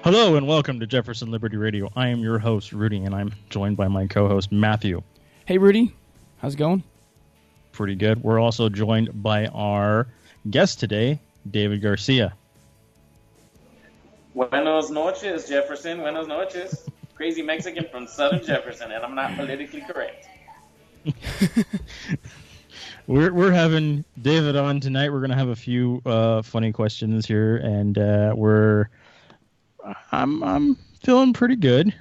Hello and welcome to Jefferson Liberty Radio. I am your host, Rudy, and I'm joined by my co-host, Matthew. Hey, Rudy. How's it going? Pretty good. We're also joined by our guest today, David Garcia. Buenos noches, Jefferson. Buenos noches. Crazy Mexican from Southern Jefferson, and I'm not politically correct. We're having David on tonight. We're going to have a few funny questions here, and I'm feeling pretty good.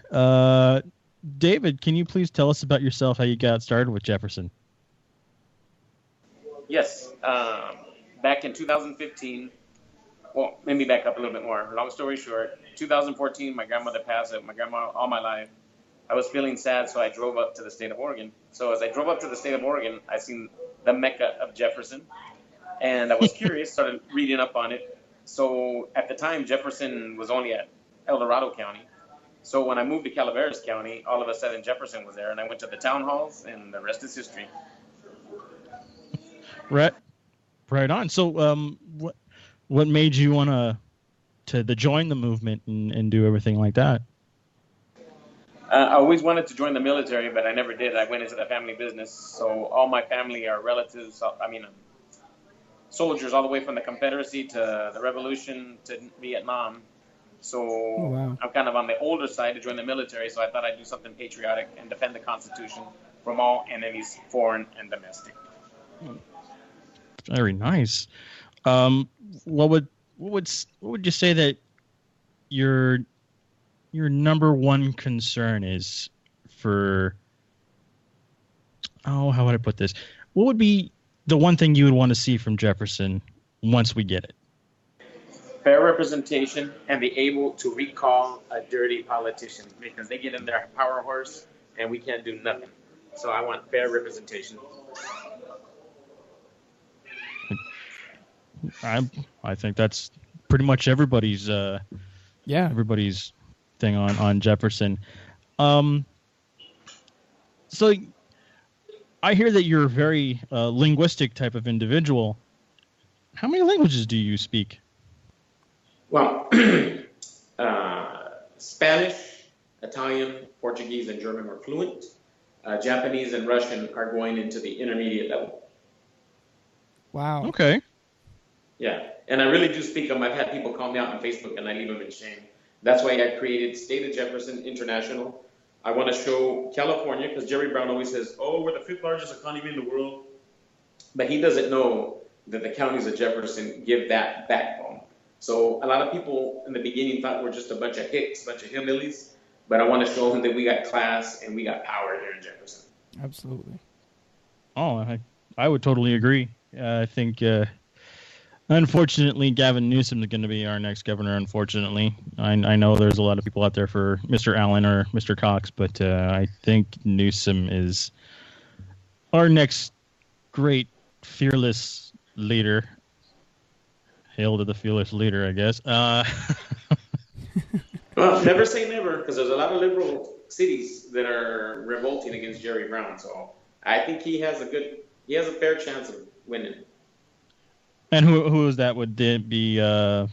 David, can you please tell us about yourself, how you got started with Jefferson? Yes. Back in 2015, well, let me back up a little bit more. Long story short, 2014, my grandmother passed. My grandma all my life. I was feeling sad, so I drove up to the state of Oregon. So as I drove up to the state of Oregon, I seen the Mecca of Jefferson, and I was curious, started reading up on it. So at the time, Jefferson was only at El Dorado County. So when I moved to Calaveras County, all of a sudden Jefferson was there, and I went to the town halls, and the rest is history. Right on. So what made you want to join the movement and do everything like that? I always wanted to join the military, but I never did. I went into the family business. So all my family are relatives. Soldiers all the way from the Confederacy to the Revolution to Vietnam. So wow. I'm kind of on the older side to join the military. So I thought I'd do something patriotic and defend the Constitution from all enemies, foreign and domestic. Very nice. What would you say that your number one concern is for? Oh, how would I put this? What would be the one thing you would want to see from Jefferson once we get it? Fair representation and be able to recall a dirty politician, because they get in their power horse and we can't do nothing. So I want fair representation. I think that's pretty much everybody's everybody's thing on Jefferson. So I hear that you're a very linguistic type of individual. How many languages do you speak? Well, Spanish, Italian, Portuguese, and German are fluent. Japanese and Russian are going into the intermediate level. Wow. Okay. Yeah, and I really do speak them. I've had people call me out on Facebook, and I leave them in shame. That's why I created State of Jefferson International. I want to show California, because Jerry Brown always says, oh, we're the 5th largest economy in the world. But he doesn't know that the counties of Jefferson give that backbone. So a lot of people in the beginning thought we're just a bunch of hicks, a bunch of hillbillies. But I want to show them that we got class and we got power here in Jefferson. Absolutely. Oh, I would totally agree. I think... Unfortunately, Gavin Newsom is going to be our next governor, unfortunately. I know there's a lot of people out there for Mr. Allen or Mr. Cox, but I think Newsom is our next great fearless leader. Hail to the fearless leader, I guess. Well, never say never, because there's a lot of liberal cities that are revolting against Jerry Brown. So I think he has a fair chance of winning. And who is that? Would it be I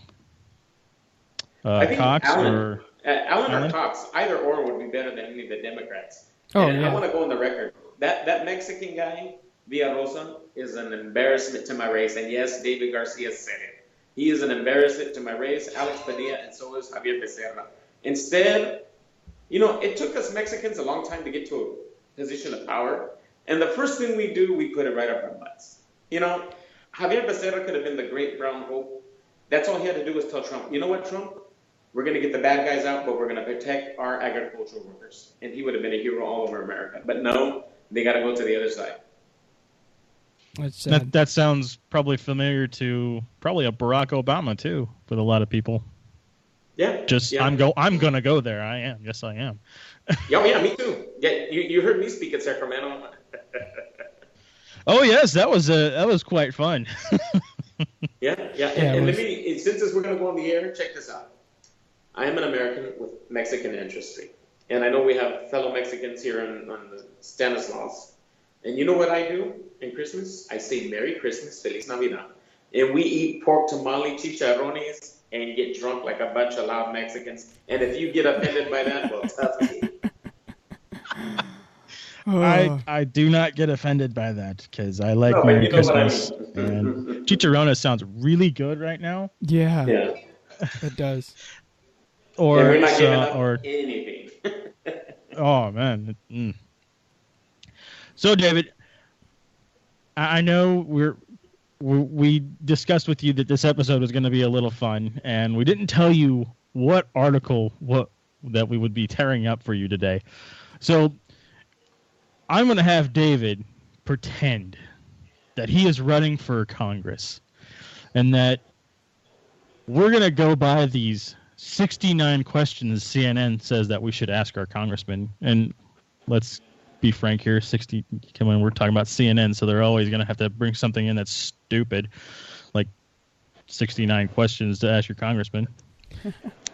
think Cox Allen, or Allen or Cox? Either or would be better than any of the Democrats. Oh, and yeah. I want to go on the record. That Mexican guy, Villarosa, is an embarrassment to my race. And yes, David Garcia said it. He is an embarrassment to my race, Alex Padilla, and so is Javier Becerra. Instead, it took us Mexicans a long time to get to a position of power. And the first thing we do, we put it right up our butts. Javier Becerra could have been the great brown hope. That's all he had to do was tell Trump, you know what, Trump? We're going to get the bad guys out, but we're going to protect our agricultural workers. And he would have been a hero all over America. But no, they got to go to the other side. That sounds probably familiar to probably a Barack Obama, too, with a lot of people. Yeah. I'm going to go there. I am. Yes, I am. Yeah, me too. Yeah, you heard me speak at Sacramento. Oh yes, that was quite fun. Yeah. And since we're going to go on the air, check this out. I am an American with Mexican ancestry, and I know we have fellow Mexicans here on the Stanislaus. And you know what I do in Christmas? I say Merry Christmas, Feliz Navidad, and we eat pork tamale, chicharrones, and get drunk like a bunch of loud Mexicans. And if you get offended by that, well, tough to you. I do not get offended by that because I like No, but Merry you know what I Christmas. mean. And Chicharrones sounds really good right now. Yeah, Yeah. it does. Or And we're not giving up or anything. oh man. So David, I know we discussed with you that this episode was going to be a little fun, and we didn't tell you what article that we would be tearing up for you today. So I'm going to have David pretend that he is running for Congress and that we're going to go by these 69 questions CNN says that we should ask our congressman. And let's be frank here, we're talking about CNN, so they're always going to have to bring something in that's stupid, like 69 questions to ask your congressman.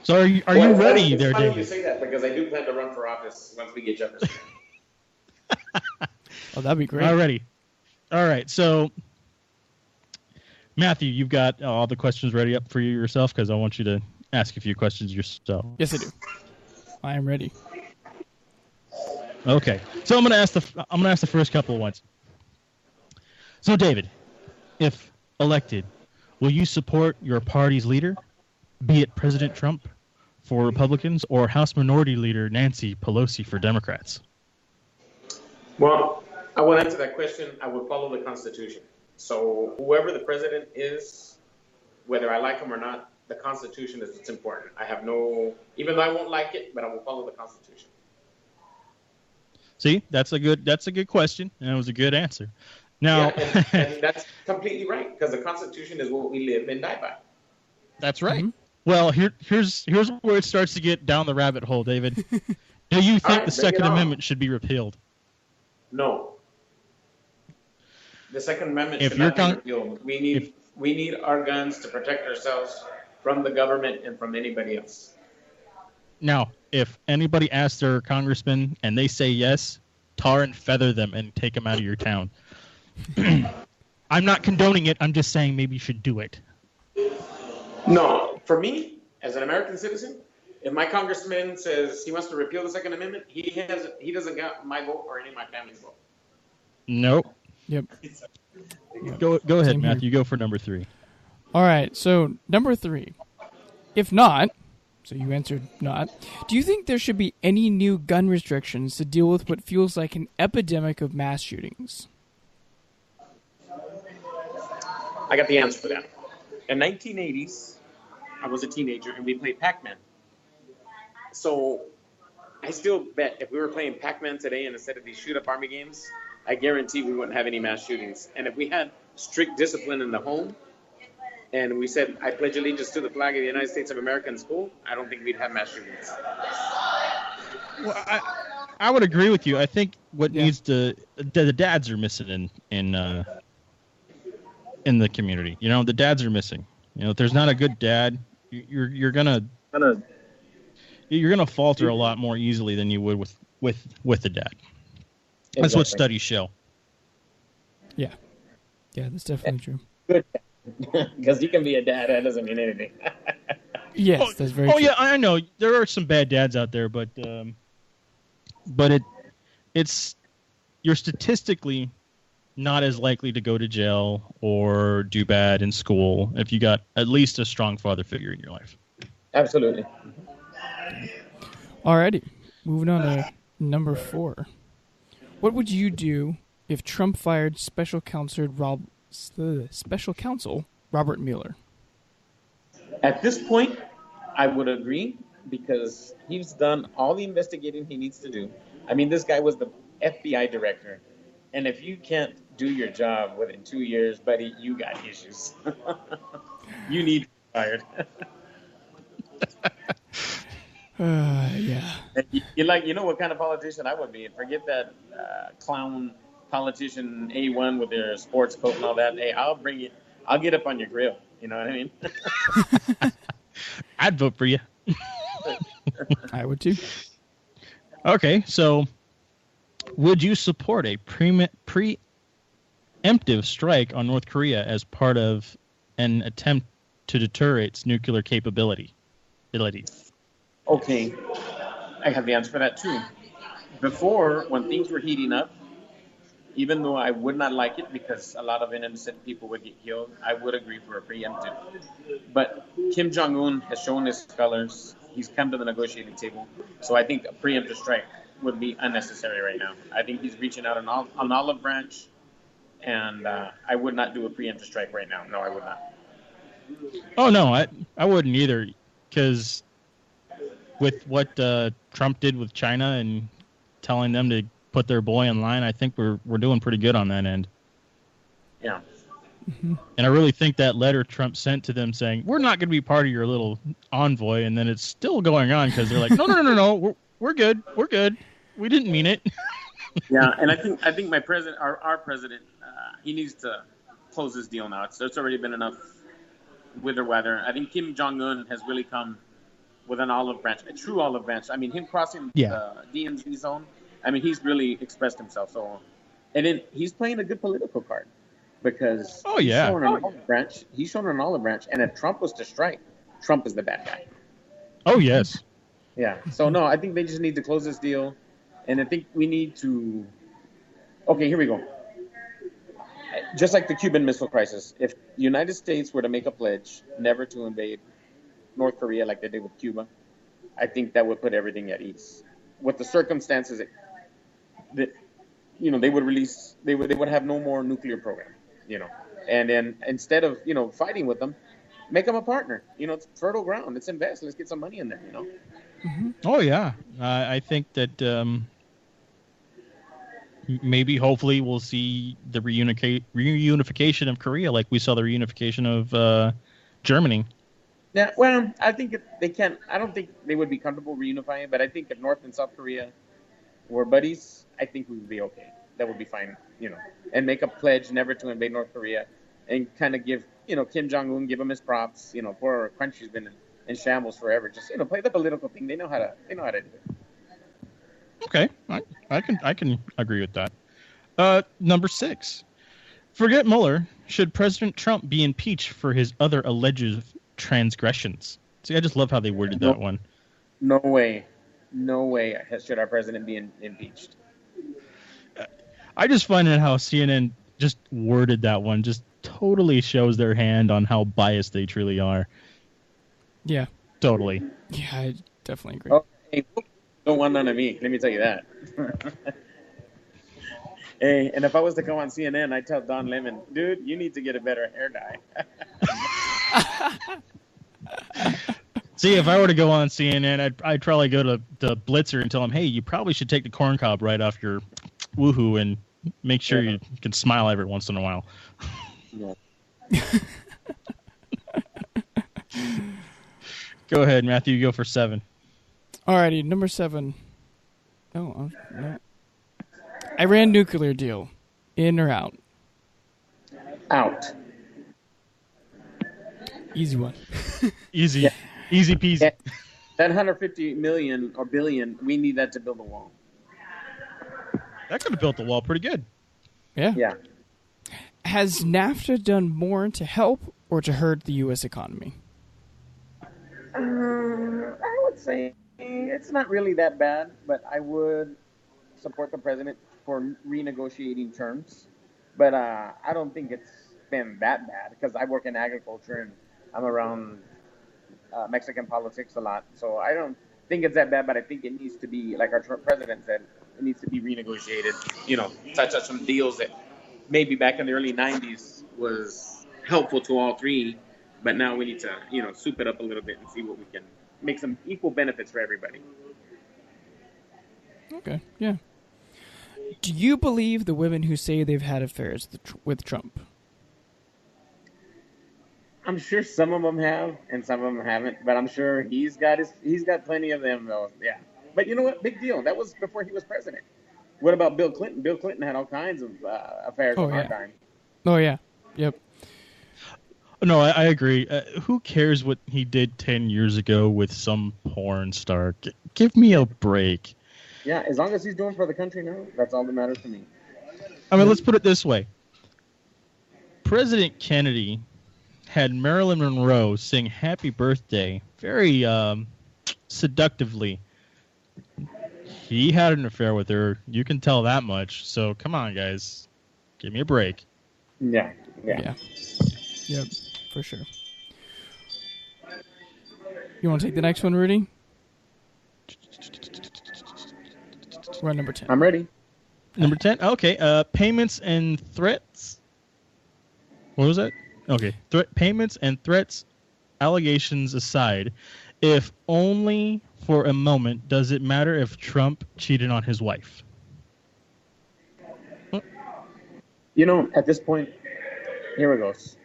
So are you ready it's there, funny David? you say that because I do plan to run for office once we get Jefferson. Oh, that'd be great. Alrighty. All right. So, Matthew, you've got all the questions ready up for you yourself because I want you to ask a few questions yourself. Yes, I do. I am ready. Okay. So I'm gonna ask the first couple of ones. So, David, if elected, will you support your party's leader, be it President Trump for Republicans or House Minority Leader Nancy Pelosi for Democrats? Well, I will answer that question. I will follow the Constitution. So whoever the president is, whether I like him or not, the Constitution is what's important. Even though I won't like it, but I will follow the Constitution. See, that's a good question, and it was a good answer. Now, yeah, and that's completely right because the Constitution is what we live and die by. That's right. Mm-hmm. Well, here's where it starts to get down the rabbit hole, David. Do you think the Second Amendment should be repealed? No. The Second Amendment should not be repealed. We need our guns to protect ourselves from the government and from anybody else. Now, if anybody asks their congressman and they say yes, tar and feather them and take them out of your town. I'm not condoning it. I'm just saying maybe you should do it. No, for me, as an American citizen, if my congressman says he wants to repeal the Second Amendment, he doesn't got my vote or any of my family's vote. Nope. Yep. Go ahead, Same Matthew. here. Go for number 3. All right. So number 3, if not, so you answered not. Do you think there should be any new gun restrictions to deal with what feels like an epidemic of mass shootings? I got the answer for that. In 1980s, I was a teenager and we played Pac-Man. So I still bet if we were playing Pac-Man today and instead of these shoot-up army games, I guarantee we wouldn't have any mass shootings. And if we had strict discipline in the home and we said, I pledge allegiance to the flag of the United States of America in school, I don't think we'd have mass shootings. Well, I would agree with you. I think what needs to the dads are missing in the community. You know, the dads are missing. You know, if there's not a good dad, you're gonna falter a lot more easily than you would with the dad. That's what studies show. Yeah, that's definitely true. Good, because you can be a dad. That doesn't mean anything. Yes, that's very true. Oh yeah, I know there are some bad dads out there, but you're statistically not as likely to go to jail or do bad in school if you got at least a strong father figure in your life. Absolutely. Alrighty, moving on to number 4. What would you do if Trump fired Special Counsel Robert Mueller? At this point, I would agree because he's done all the investigating he needs to do. I mean, this guy was the FBI director. And if you can't do your job within 2 years, buddy, you got issues. You need to be fired. Yeah. You know what kind of politician I would be. Forget that clown politician A1 with their sports coat and all that. Hey, I'll bring you. I'll get up on your grill. You know what I mean? I'd vote for you. I would too. Okay, so would you support a preemptive strike on North Korea as part of an attempt to deter its nuclear capabilities? Okay, I have the answer for that too. Before, when things were heating up, even though I would not like it because a lot of innocent people would get killed, I would agree for a preemptive. But Kim Jong-un has shown his colors. He's come to the negotiating table. So I think a preemptive strike would be unnecessary right now. I think he's reaching out an olive branch, and I would not do a preemptive strike right now. No, I would not. Oh, no, I wouldn't either, because with what Trump did with China and telling them to put their boy in line, I think we're doing pretty good on that end. Yeah. Mm-hmm. And I really think that letter Trump sent to them saying, we're not going to be part of your little envoy, and then it's still going on because they're like, no, we're good. We're good. We didn't mean it. Yeah, and I think my president, our president, he needs to close this deal now. It's already been enough with the weather. I think Kim Jong-un has really come with an olive branch, a true olive branch. I mean, him crossing the DMZ zone, I mean, he's really expressed himself. So, and then he's playing a good political card because he's showing an olive branch. He's showing an olive branch, and if Trump was to strike, Trump is the bad guy. Oh, yes. Yeah. So, no, I think they just need to close this deal, and I think we need to. Okay, here we go. Just like the Cuban Missile Crisis, if the United States were to make a pledge never to invade North Korea like they did with Cuba, I think that would put everything at ease. With the circumstances that they would have no more nuclear program, and then instead of fighting with them, make them a partner. It's fertile ground. Let's invest. Let's get some money in there. Mm-hmm. Oh yeah, I think that maybe hopefully we'll see the reunification of Korea like we saw the reunification of Germany. Yeah, well, I think they can. I don't think they would be comfortable reunifying, but I think if North and South Korea were buddies, I think we would be okay. That would be fine, and make a pledge never to invade North Korea, and kind of give, Kim Jong-un, give him his props. Poor country's been in shambles forever. Just, play the political thing. They know how to do it. Okay, I can agree with that. Number 6, forget Mueller. Should President Trump be impeached for his other alleged transgressions? See, I just love how they worded that one. No way should our president be impeached. I just find it how CNN just worded that one just totally shows their hand on how biased they truly are. Yeah. Totally. Yeah, I definitely agree. Oh, hey, don't want none of me. Let me tell you that. Hey, and if I was to come on CNN, I'd tell Don Lemon, dude, you need to get a better hair dye. See, if I were to go on CNN, I'd probably go to Blitzer and tell him, hey, you probably should take the corn cob right off your woohoo and make sure you can smile every once in a while. Yeah. Go ahead, Matthew. You go for 7. Alrighty, number 7. No. Iran nuclear deal. In or out? Out. Easy one. Easy. Yeah. Easy peasy. Yeah. That 150 million or billion, we need that to build a wall. That could have built the wall pretty good. Yeah. Yeah. Has NAFTA done more to help or to hurt the U.S. economy? I would say it's not really that bad, but I would support the president for renegotiating terms. But I don't think it's been that bad because I work in agriculture and I'm around Mexican politics a lot. So I don't think it's that bad, but I think it needs to be, like our president said, it needs to be renegotiated. Touch on some deals that maybe back in the early 90s was helpful to all three, but now we need to, soup it up a little bit and see what we can make some equal benefits for everybody. Okay, yeah. Do you believe the women who say they've had affairs with Trump? I'm sure some of them have and some of them haven't, but I'm sure he's got plenty of them though. Yeah. But you know what? Big deal. That was before he was president. What about Bill Clinton? Bill Clinton had all kinds of affairs on our time. Oh, yeah. Yep. No, I agree. Who cares what he did 10 years ago with some porn star? Give me a break. Yeah, as long as he's doing for the country now, that's all that matters to me. I mean, let's put it this way. President Kennedy had Marilyn Monroe sing "Happy Birthday" very seductively. He had an affair with her. You can tell that much. So come on, guys, give me a break. Yeah, for sure. You want to take the next one, Rudy? We're on number 10. I'm ready. Number 10? Okay. Payments and threats. What was that? Okay. Payments and threats, allegations aside, if only for a moment, does it matter if Trump cheated on his wife? At this point, here it goes.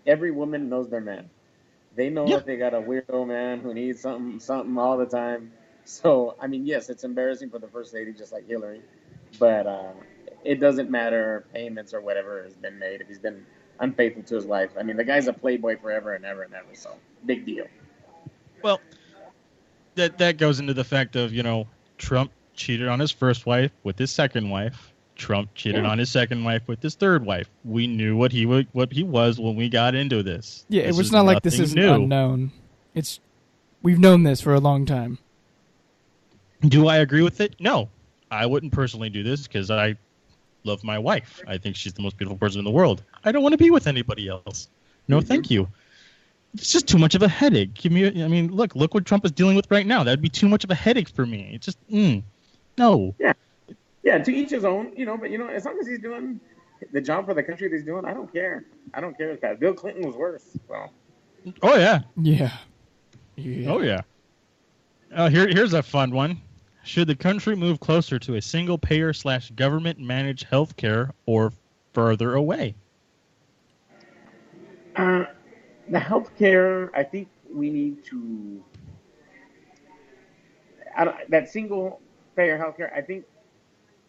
Every woman knows their man. They know if they got a weirdo man who needs something all the time. So, I mean, yes, it's embarrassing for the first lady, just like Hillary. But it doesn't matter payments or whatever has been made if he's been unfaithful to his wife. I mean, the guy's a playboy forever and ever and ever. So, big deal. Well, that goes into the fact of, Trump cheated on his first wife with his second wife. Trump cheated on his second wife with his third wife. We knew what he was when we got into this. Yeah, it was not like this is unknown. We've known this for a long time. Do I agree with it? No. I wouldn't personally do this because I love my wife. I think she's the most beautiful person in the world. I don't want to be with anybody else. No, thank you. It's just too much of a headache. Look what Trump is dealing with right now. That'd be too much of a headache for me. It's just, no. Yeah, to each his own, but, as long as he's doing the job for the country that he's doing, I don't care. Bill Clinton was worse. Well. Oh, yeah. Yeah. Oh, yeah. Here's a fun one. Should the country move closer to a single-payer / government-managed health care or further away? The health care, I think we need to... that single-payer health care, I think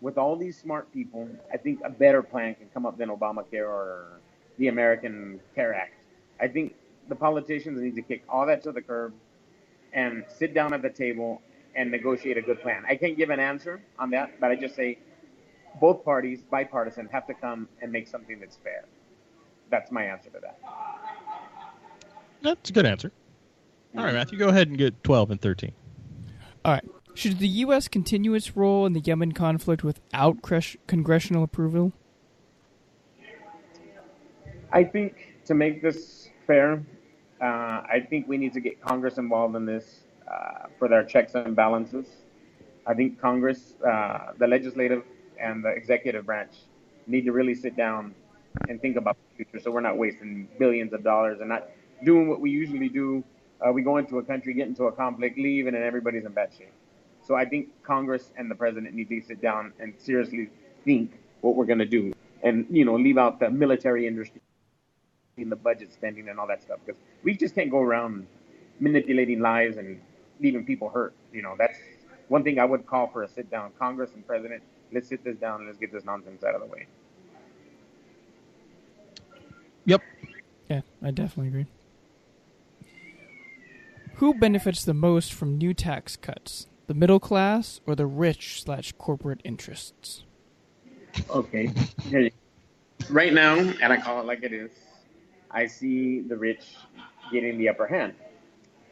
with all these smart people, I think a better plan can come up than Obamacare or the American Care Act. I think the politicians need to kick all that to the curb and sit down at the table and negotiate a good plan. I can't give an answer on that, but I just say both parties, bipartisan, have to come and make something that's fair. That's my answer to that. That's a good answer. All right, Matthew, go ahead and get 12 and 13. All right. Should the U.S. continue its role in the Yemen conflict without congressional approval? I think to make this fair, I think we need to get Congress involved in this for their checks and balances. I think Congress, the legislative and the executive branch need to really sit down and think about the future so we're not wasting billions of dollars and not doing what we usually do. We go into a country, get into a conflict, leave, and then everybody's in bad shape. So I think Congress and the president need to sit down and seriously think what we're going to do and, leave out the military industry in the budget spending and all that stuff, because we just can't go around manipulating lives and leaving people hurt. That's one thing I would call for a sit down. Congress and president, let's sit this down and let's get this nonsense out of the way. Yep. Yeah, I definitely agree. Who benefits the most from new tax cuts? The middle class or the rich / corporate interests? Okay. Right now, and I call it like it is, I see the rich getting the upper hand.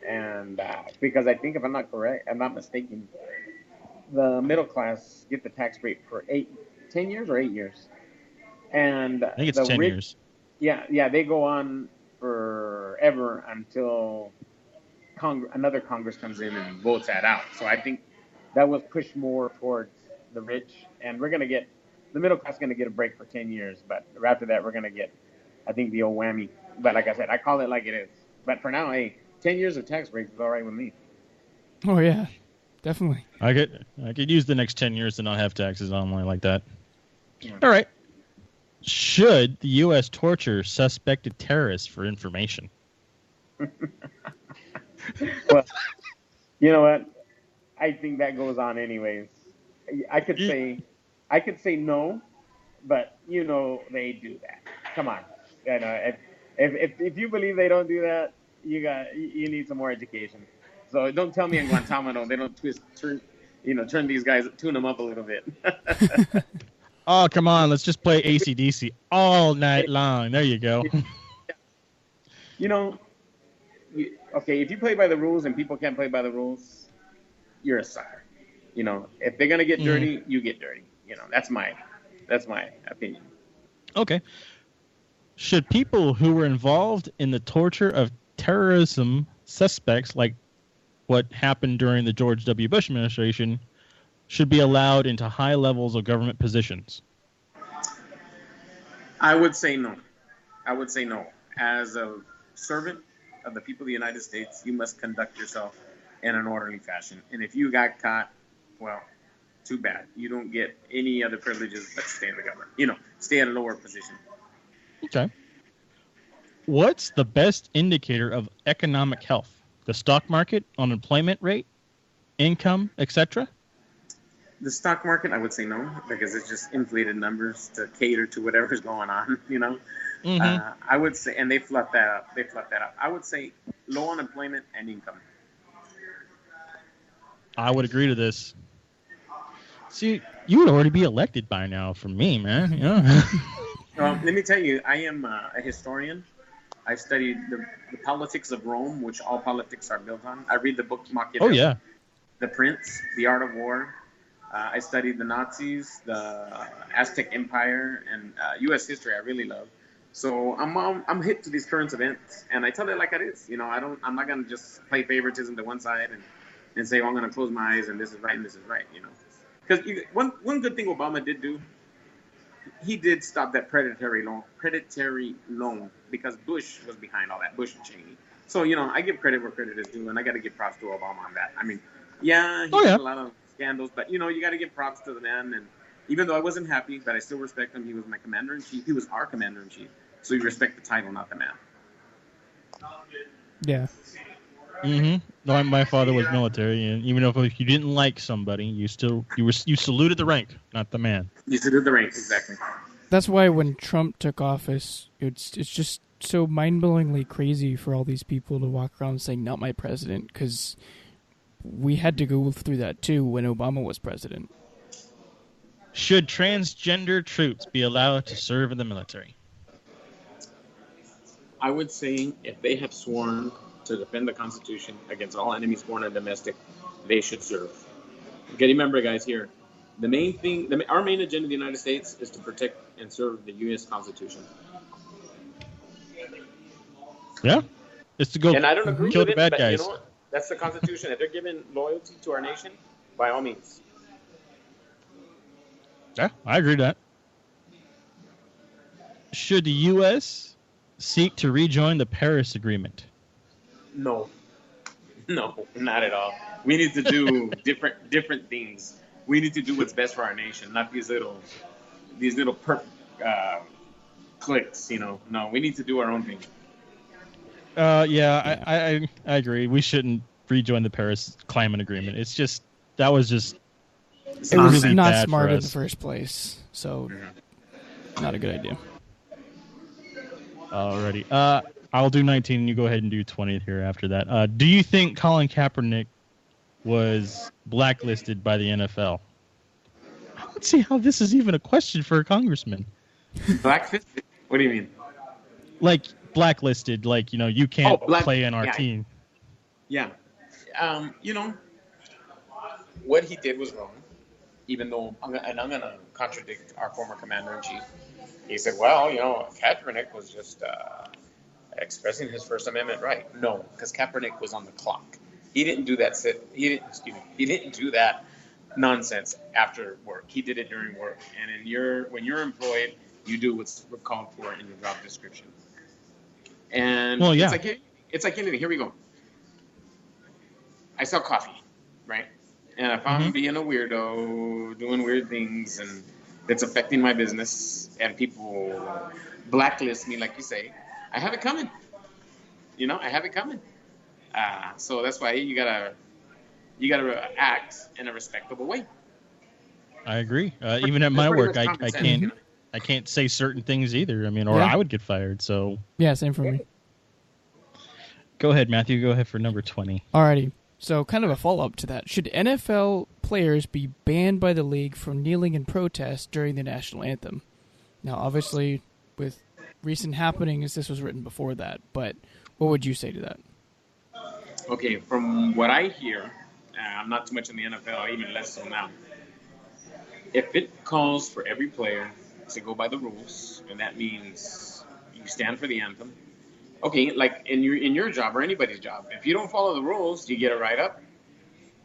And because I think, if I'm not mistaken, the middle class get the tax break for 10 years or 8 years. And I think it's 10 years. Yeah, they go on forever until another Congress comes in and votes that out. So I think that will push more towards the rich, and the middle class going to get a break for 10 years. But after that, we're going to get, I think, the old whammy. But like I said, I call it like it is. But for now, 10 years of tax breaks is all right with me. Oh yeah, definitely. I could use the next 10 years to not have taxes on me like that. Yeah. All right. Should the U.S. torture suspected terrorists for information? Well, you know what? I think that goes on anyways. I could say no, but they do that. Come on, if you believe they don't do that, you need some more education. So don't tell me in Guantanamo they don't turn these guys, tune them up a little bit. Oh, come on, let's just play AC/DC all night long. There you go. You know, okay, if you play by the rules and people can't play by the rules, you're a sucker. You know, if they're gonna get dirty, you get dirty. You know, that's my opinion. Okay. Should people who were involved in the torture of terrorism suspects, like what happened during the George W. Bush administration, should be allowed into high levels of government positions? I would say no. As a servant of the people of the United States, you must conduct yourself in an orderly fashion. And if you got caught, well, too bad. You don't get any other privileges but stay in the government. You know, stay in a lower position. Okay. What's the best indicator of economic health? The stock market, unemployment rate, income, etc.? The stock market, I would say no, because it's just inflated numbers to cater to whatever's going on, you know. I would say, and they fluff that up. I would say low unemployment and income. I would agree to this. See, you would already be elected by now from me, man. Yeah. Let me tell you, I am a historian. I studied the politics of Rome, which all politics are built on. I read the book Machiavelli. Oh, yeah. The Prince, The Art of War. I studied the Nazis, the Aztec Empire, and U.S. history. I really love. So I'm hip to these current events, and I tell it like it is. You know, I'm not gonna just play favoritism to one side and say, well, I'm gonna close my eyes and this is right and this is right. You know, because one good thing Obama did do, he did stop that predatory loan because Bush was behind all that. Bush and Cheney. So you know, I give credit where credit is due, and I got to give props to Obama on that. I mean, yeah, he had a lot of scandals, but you know, you got to give props to the man. And even though I wasn't happy, but I still respect him. He was my commander-in-chief. He was our commander-in-chief. So you respect the title, not the man. Yeah. No, my father was military, and even if you didn't like somebody, you saluted the rank, not the man. You saluted the rank, exactly. That's why when Trump took office, it's just so mind-blowingly crazy for all these people to walk around saying, not my president, because we had to go through that too when Obama was president. Should transgender troops be allowed to serve in the military? I would say if they have sworn to defend the Constitution against all enemies, foreign and domestic, they should serve. Okay, remember, guys, here, the main thing, our main agenda in the United States is to protect and serve the U.S. Constitution. Yeah, it's to go and I don't agree kill with the it, bad but guys. You know what? That's the Constitution. If they're giving loyalty to our nation, by all means. Yeah, I agree to that. Should the U.S. seek to rejoin the Paris Agreement? No, not at all. We need to do different things. We need to do what's best for our nation, not these little clicks. You know, no, we need to do our own thing. I agree. We shouldn't rejoin the Paris Climate Agreement. It was really not bad smart for in us. the first place, so not a good idea. Alrighty. I'll do 19 and you go ahead and do 20 here after that. Do you think Colin Kaepernick was blacklisted by the NFL? I don't see how this is even a question for a congressman. Blacklisted? What do you mean? Like blacklisted, like, you know, you can't play in our team. Yeah. You know, what he did was wrong, even though, I'm going to contradict our former commander-in-chief. He said, well, you know, Kaepernick was just expressing his First Amendment right. No, because Kaepernick was on the clock. He didn't do that. He didn't do that nonsense after work. He did it during work. And when you're employed, you do what's called for in your job description. And it's like anything. Here we go. I sell coffee, right? And if I'm being a weirdo, doing weird things, and it's affecting my business, and people blacklist me, like you say, I have it coming. You know, I have it coming. So that's why you gotta act in a respectable way. I agree. Even at my work, I can't say certain things either. I mean, or I would get fired. So yeah, same for me. Go ahead, Matthew. Go ahead for number 20. Alrighty. So kind of a follow-up to that. Should NFL players be banned by the league from kneeling in protest during the national anthem? Now, obviously, with recent happenings, this was written before that. But What would you say to that? Okay, from what I hear, I'm not too much in the NFL, even less so now. If it calls for every player to go by the rules, and that means you stand for the anthem, okay, like in your job or anybody's job, if you don't follow the rules, you get a write-up,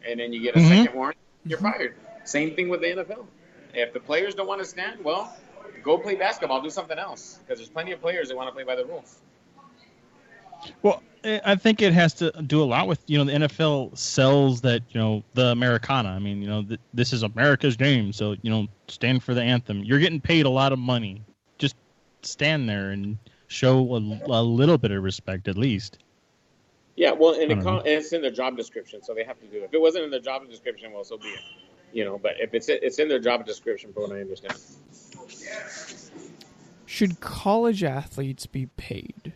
and then you get a second warning, you're fired. Same thing with the NFL. If the players don't want to stand, well, go play basketball, do something else, because there's plenty of players that want to play by the rules. Well, I think it has to do a lot with, the NFL sells that, the Americana. I mean, this is America's game. So, stand for the anthem. You're getting paid a lot of money. Just stand there and show a little bit of respect, at least. Yeah, well, and it's in their job description, so they have to do it. If it wasn't in their job description, well, so be it. But if it's in their job description, from what I understand. Should college athletes be paid?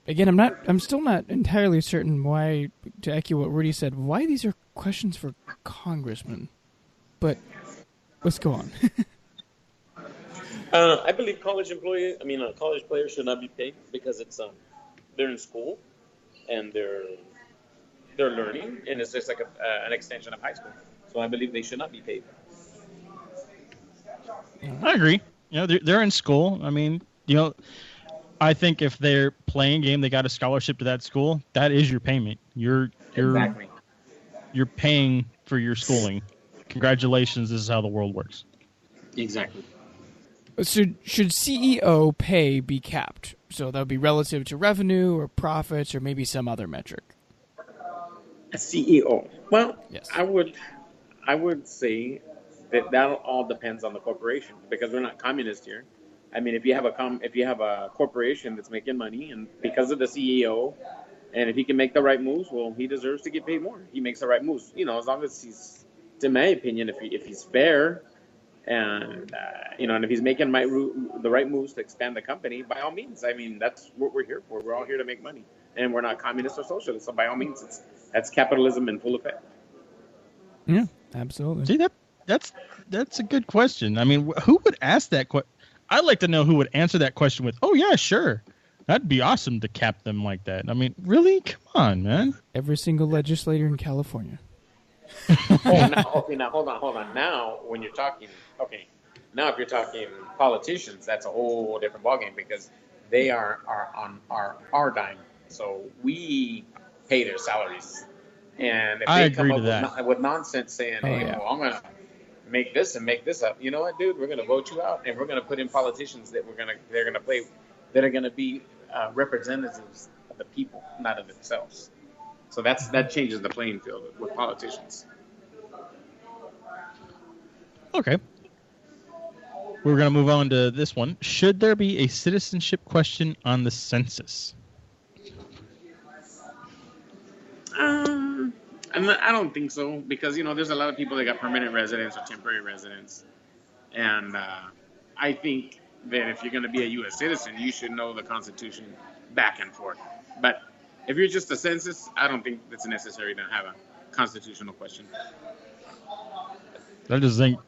Again, I'm still not entirely certain why, to echo what Rudy said, why these are questions for congressmen. But let's go on. I believe college players should not be paid because it's they're in school and they're learning, and it's just like an extension of high school. So I believe they should not be paid. I agree. They're in school. I mean, I think if they're playing game, they got a scholarship to that school. That is your payment. You're paying for your schooling. Congratulations. This is how the world works. Exactly. So should CEO pay be capped? So that would be relative to revenue or profits or maybe some other metric. A CEO. Well, yes. I would say that all depends on the corporation, because we're not communist here. I mean, if you have a corporation that's making money, and because of the CEO, and if he can make the right moves, well, he deserves to get paid more. He makes the right moves, as long as he's, in my opinion, if he's fair, and and if he's making the right moves to expand the company, by all means. I mean, that's what we're here for. We're all here to make money, and we're not communists or socialists. So by all means, that's capitalism in full effect. Yeah, absolutely. See, that's a good question. I mean, who would ask that question? I'd like to know who would answer that question with, "Oh yeah, sure, that'd be awesome to cap them like that." I mean, really? Come on, man. Every single legislator in California. Now hold on. Now, when you're talking, now if you're talking politicians, that's a whole different ballgame, because they are on our dime, so we pay their salaries. And if they come up with nonsense saying, well, I'm gonna make this and make this up. You know what, dude? We're gonna vote you out, and we're gonna put in politicians that that are gonna be representatives of the people, not of themselves. So that changes the playing field with politicians. Okay. We're gonna move on to this one. Should there be a citizenship question on the census? I don't think so, because there's a lot of people that got permanent residence or temporary residence, and I think that if you're going to be a U.S. citizen, you should know the Constitution back and forth. But if you're just a census, I don't think it's necessary to have a constitutional question. I just think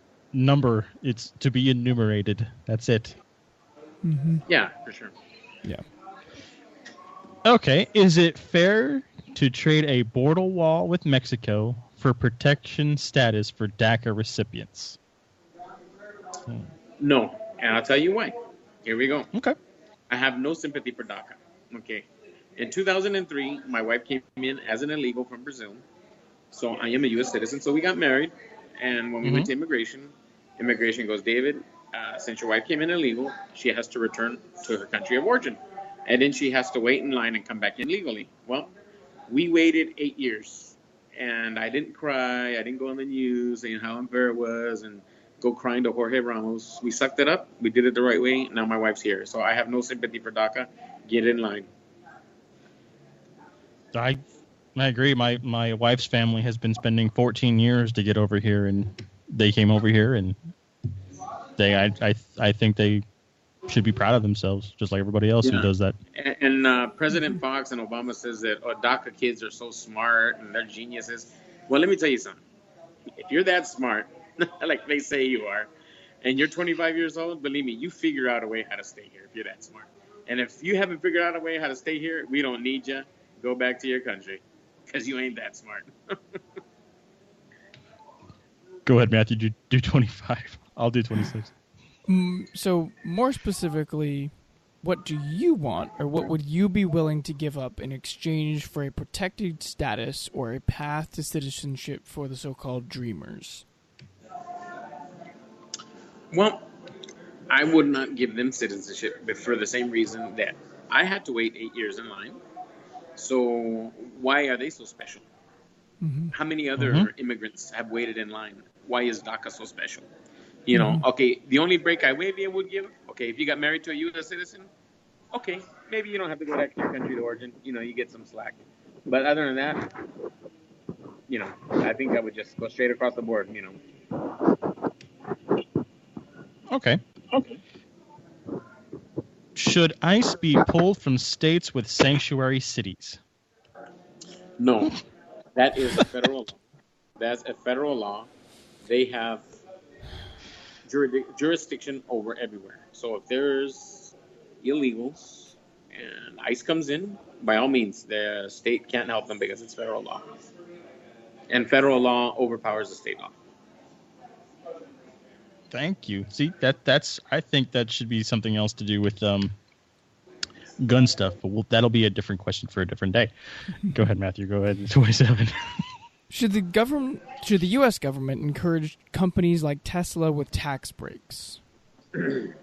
it's to be enumerated. That's it. Mm-hmm. Yeah, for sure. Yeah. Okay, is it fair to trade a border wall with Mexico for protection status for DACA recipients? No, and I'll tell you why. Here we go. Okay. I have no sympathy for DACA. Okay. In 2003, my wife came in as an illegal from Brazil, so I am a U.S. citizen. So we got married, and when we went to immigration goes, David, since your wife came in illegal, she has to return to her country of origin, and then she has to wait in line and come back in legally. Well, we waited 8 years, and I didn't cry. I didn't go on the news saying how unfair it was and go crying to Jorge Ramos. We sucked it up. We did it the right way. Now my wife's here. So I have no sympathy for DACA. Get in line. I agree. My wife's family has been spending 14 years to get over here, and they came over here, and I think they should be proud of themselves, just like everybody else who does that. And President Fox and Obama says that DACA kids are so smart and they're geniuses. Well, let me tell you something. If you're that smart, like they say you are, and you're 25 years old, believe me, you figure out a way how to stay here if you're that smart. And if you haven't figured out a way how to stay here, we don't need you. Go back to your country because you ain't that smart. Go ahead, Matthew. Do 25. I'll do 26. So, more specifically, what do you want, or what would you be willing to give up in exchange for a protected status or a path to citizenship for the so-called dreamers? Well, I would not give them citizenship, but for the same reason that I had to wait 8 years in line. So why are they so special? Mm-hmm. How many other immigrants have waited in line? Why is DACA so special? You know, okay, the only break I maybe would give, okay, if you got married to a U.S. citizen, okay, maybe you don't have to go back to your country of origin. You know, you get some slack. But other than that, you know, I think I would just go straight across the board, you know. Okay. Should ICE be pulled from states with sanctuary cities? No, that is a federal law. That's a federal law. They have jurisdiction over everywhere. So if there's illegals and ICE comes in, by all means, the state can't help them because it's federal law. And federal law overpowers the state law. Thank you. See, that's. I think that should be something else to do with gun stuff, but that'll be a different question for a different day. Go ahead, Matthew. Go ahead. 27. Should the U.S. government encourage companies like Tesla with tax breaks? You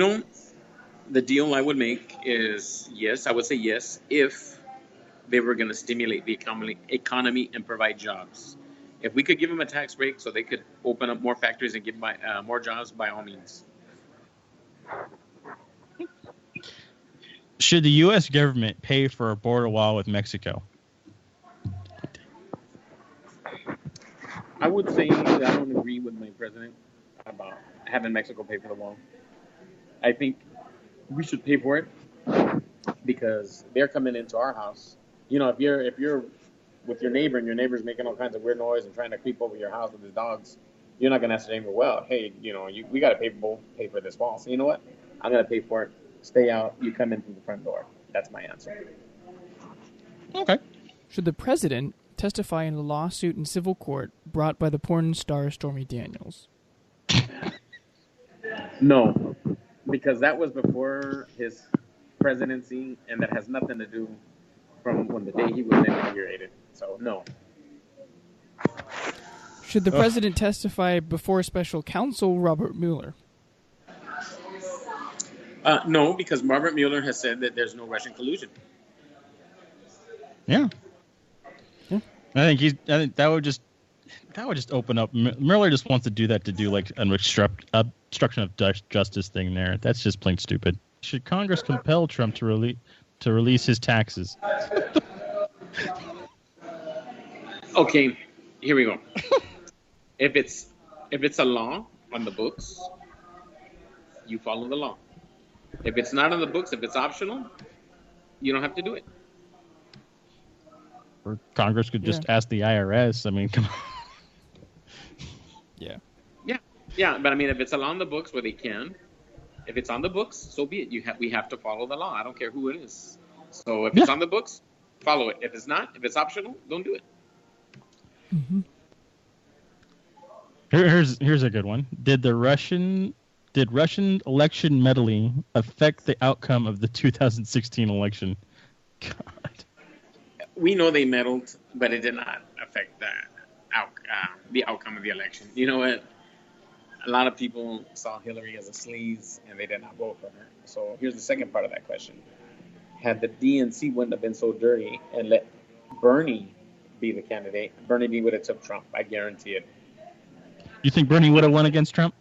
know, the deal I would make is yes. I would say yes if they were going to stimulate the economy and provide jobs. If we could give them a tax break so they could open up more factories and give more jobs, by all means. Should the U.S. government pay for a border wall with Mexico? I would say that I don't agree with my president about having Mexico pay for the wall. I think we should pay for it because they're coming into our house. You know, if you're with your neighbor and your neighbor's making all kinds of weird noise and trying to creep over your house with his dogs, you're not going to ask the neighbor, well, hey, you know, we got to pay for this wall. So you know what? I'm going to pay for it. Stay out. You come in through the front door. That's my answer. Okay. Should the president testify in a lawsuit in civil court brought by the porn star Stormy Daniels? No, because that was before his presidency, and that has nothing to do from when the day he was inaugurated. So, no. Should the president testify before special counsel Robert Mueller? No, because Robert Mueller has said that there's no Russian collusion. Yeah. I think that would just open up. Mueller just wants to do that to do like an obstruction of justice thing there. That's just plain stupid. Should Congress compel Trump to release his taxes? Okay, here we go. If it's a law on the books, you follow the law. If it's not on the books, if it's optional, you don't have to do it. Or Congress could just ask the IRS. I mean, come on. Yeah. But I mean, if it's on the books where they can, if it's on the books, so be it. We have to follow the law. I don't care who it is. So if it's on the books, follow it. If it's not, if it's optional, don't do it. Mm-hmm. Here's a good one. Did Russian election meddling affect the outcome of the 2016 election? God. We know they meddled, but it did not affect the outcome of the election. You know what? A lot of people saw Hillary as a sleaze, and they did not vote for her. So here's the second part of that question. Had the DNC wouldn't have been so dirty and let Bernie be the candidate, Bernie would have took Trump. I guarantee it. You think Bernie would have won against Trump?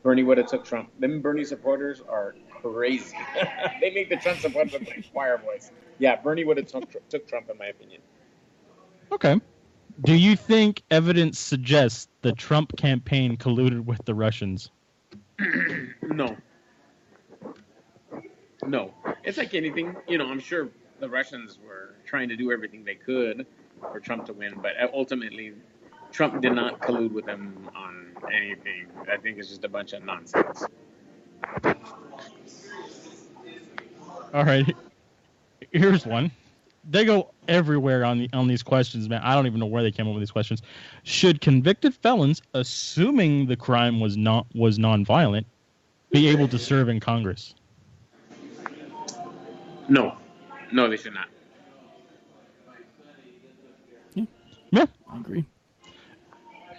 Bernie would have took Trump. Them Bernie supporters are crazy. They make the Trump supporters look like choir boys. Yeah, Bernie would have took Trump, in my opinion. Okay. Do you think evidence suggests the Trump campaign colluded with the Russians? No. It's like anything. You know, I'm sure the Russians were trying to do everything they could for Trump to win, but ultimately Trump did not collude with them on anything. I think it's just a bunch of nonsense. All right. Here's one. They go everywhere on these questions, man. I don't even know where they came up with these questions. Should convicted felons, assuming the crime was nonviolent, be able to serve in Congress? No, they should not. Yeah, I agree.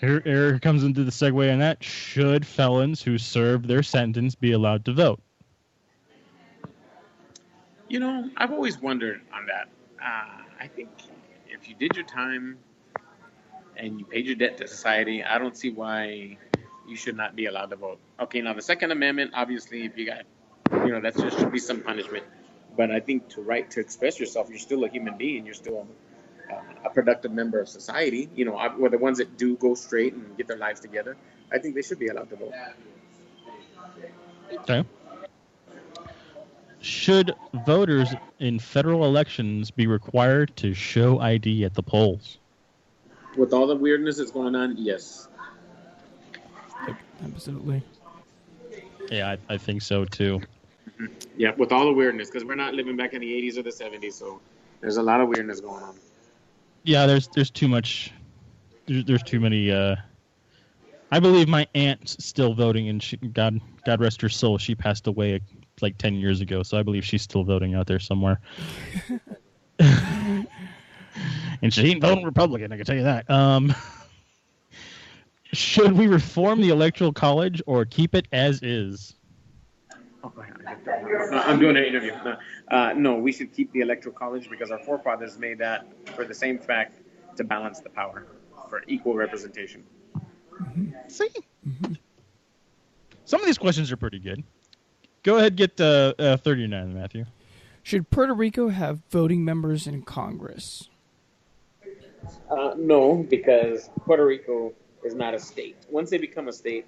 Here comes into the segue on that. Should felons who serve their sentence be allowed to vote? I've always wondered on that. I think if you did your time and you paid your debt to society, I don't see why you should not be allowed to vote. Okay, now the Second Amendment, obviously, if you got, that just should be some punishment. But I think to express yourself, you're still a human being. You're still a productive member of society. Or the ones that do go straight and get their lives together, I think they should be allowed to vote. Okay. Should voters in federal elections be required to show ID at the polls? With all the weirdness that's going on, yes. Yep, absolutely. Yeah, I think so too. Mm-hmm. Yeah, with all the weirdness, because we're not living back in the 80s or the 70s, so there's a lot of weirdness going on. Yeah, there's too much. There's too many. I believe my aunt's still voting, and God rest her soul, she passed away like 10 years ago, so I believe she's still voting out there somewhere. And she ain't voting Republican, I can tell you that. Should we reform the Electoral College or keep it as is? I'm doing an interview. No, we should keep the Electoral College because our forefathers made that for the same fact, to balance the power, for equal representation. See? Mm-hmm. Some of these questions are pretty good. Go ahead, get 39, Matthew. Should Puerto Rico have voting members in Congress? No, because Puerto Rico is not a state. Once they become a state,